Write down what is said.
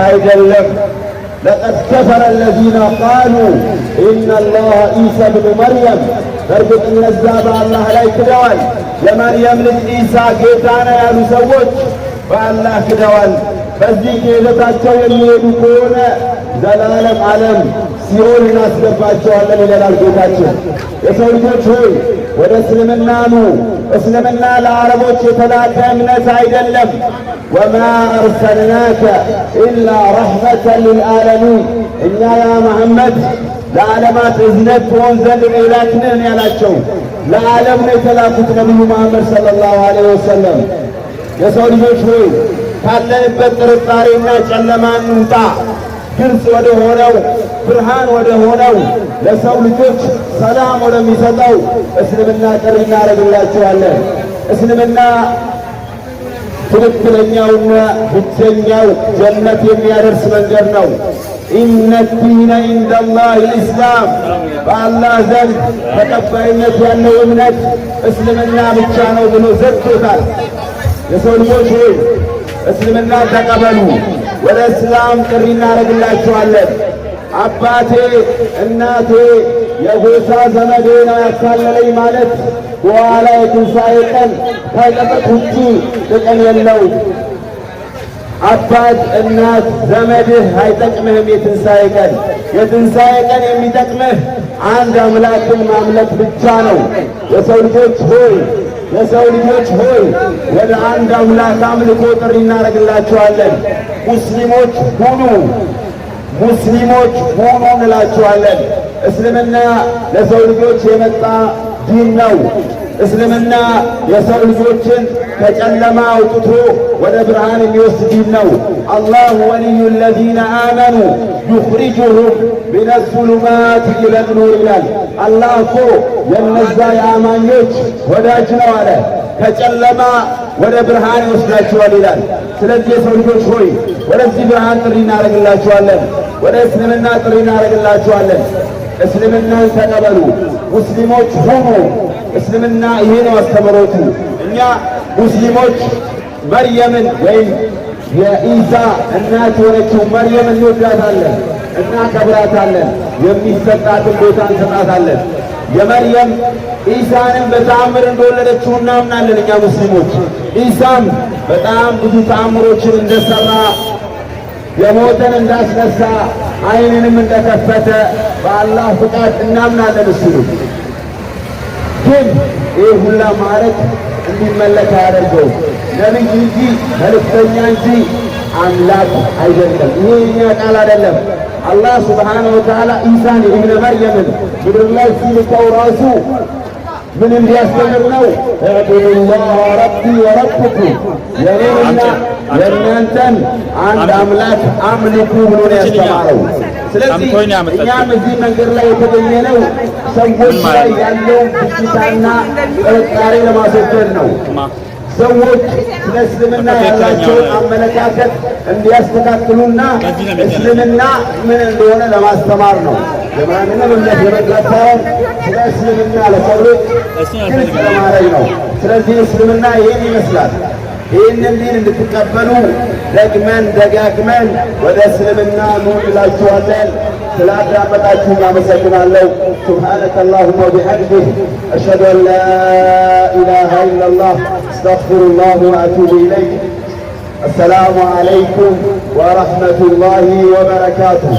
አይደለም። لقد كفر الذين قالوا إن الله عيسى ابن مريم በርግጥ እነዛ በአላህ ላይ ክደዋል። የመርየም ልጅ ኢሳ ጌታ ነው ያሉ ሰዎች በአላህ ክደዋል። በዚህ ክህደታቸው የሚሄዱ ከሆነ ዘላለም ዓለም ሲኦል እናስገባቸዋለን ይላል ጌታችን። የሰው ልጆች ሆይ ወደ እስልምና ኑ። እስልምና ለአረቦች የተላከ እምነት አይደለም። ወማ አርሰልናከ ኢላ ረሕመተን ሊልዓለሚን እኛ ያ መሐመድ ለዓለማት እዝነት ትሆን ዘንድ የላክንህን ያላቸው ለዓለም ነው የተላኩት ነቢዩ መሐመድ ሰለላሁ ዐለይሂ ወሰለም። የሰው ልጆች ሆይ ካለንበት ጥርጣሬና ጨለማ እንውጣ። ግልጽ ወደ ሆነው ብርሃን ወደ ሆነው ለሰው ልጆች ሰላም ወደሚሰጠው እስልምና ጥሪ እናደርግላችኋለን። እስልምና ትክክለኛውና ብቸኛው ጀነት የሚያደርስ መንገድ ነው። ኢነ ዲነ ኢንደላህ ልእስላም በአላህ ዘንድ ተቀባይነት ያለው እምነት እስልምና ብቻ ነው ብሎ ዘግቶታል። የሰው ልጆች ሆይ እስልምና ተቀበሉ። ወደ እስላም ጥሪ እናደርግላችኋለን። አባቴ እናቴ የጎሳ ዘመዴ ነው ያካለለኝ ማለት በኋላ የትንሣኤ ቀን ከጥቅም ውጪ ጥቅም የለውም። አባት እናት ዘመድህ አይጠቅምህም። የትንሣኤ ቀን የሚጠቅምህ አንድ አምላክን ማምለክ ብቻ ነው። የሰው ልጆች ሆይ ወደ አንድ አምላክ አምልኮ ጥሪ እናደርግላችኋለን። ሙስሊሞች ሁኑ እንላችኋለን። እስልምና ለሰው ልጆች የመጣ ዲን ነው። እስልምና የሰው ልጆችን ከጨለማ አውጥቶ ወደ ብርሃን የሚወስድ ዲን ነው። አላሁ ወልዩ ለዚነ አመኑ ዩኽሪጁሁም ሚነ ዙሉማት ኢለን ኑር ይላል። አላህ እኮ የእነዛ የአማኞች ወዳጅ ነው አለ። ከጨለማ ወደ ብርሃን ይወስዳቸዋል ይላል። ስለዚህ የሰው ልጆች ሆይ ወደዚህ ብርሃን ጥሪ እናደርግላችኋለን። ወደ እስልምና ጥሪ እናደርግላችኋለን። እስልምናን ተቀበሉ፣ ሙስሊሞች ሁኑ። እስልምና ይሄ ነው አስተምሮቱ። እኛ ሙስሊሞች መርየምን ወይም የኢሳ እናት የሆነችው መርየም እንወዳታለን፣ እናከብራታለን፣ የሚሰጣትን ቦታ እንሰጣታለን። የመርየም ኢሳንም በተአምር እንደወለደችው እናምናለን እኛ ሙስሊሞች። ኢሳም በጣም ብዙ ተአምሮችን እንደሰራ፣ የሞተን እንዳስነሳ፣ ዓይንንም እንደከፈተ በአላህ ፍቃድ እናምናለን። እሱ ግን ይህ ሁላ ማዕረግ እንዲመለክ አያደርገውም። ነቢይ እንጂ መልእክተኛ እንጂ አምላክ አይደለም። ይሄ የኛ ቃል አይደለም። አላህ ሱብሓነሁ ወተዓላ ኢሳን ኢብነ መርየምን ምድር ላይ ሲልከው ራሱ ምን እንዲያስተምር ነው? እዕቡዱላህ ረቢ ወረብኩም የኔንና የእናንተን አንድ አምላክ አምልኩ ብሎ ነው ያስተማረው። ስለዚህ እኛም እዚህ መንገድ ላይ የተገኘነው ሰዎች ላይ ያለውን ብዥታና ጥርጣሬ ለማስወገድ ነው። ሰዎች ስለ እስልምና ያላቸውን አመለካከት እንዲያስተካክሉና እስልምና ምን እንደሆነ ለማስተማር ነው። የማንንም እምነት ለመጥላት ሳይሆን ስለ እስልምና ለሰዎች ግልጽ ለማድረግ ነው። ስለዚህ እስልምና ይህን ይመስላል። ይህንን ዲን እንድትቀበሉ ደግመን ደጋግመን ወደ እስልምና ኑ እንላችኋለን። ስላዳመጣችሁ አመሰግናለሁ። ሱብሓነከ አላሁመ ወቢሐምዲህ አሽሀዱ አን ላ ኢላሃ ኢለላህ አስተግፊሩላህ ወአቱቡ ኢለይህ። አሰላሙ ዓለይኩም ወረሕመቱላሂ ወበረካቱሁ።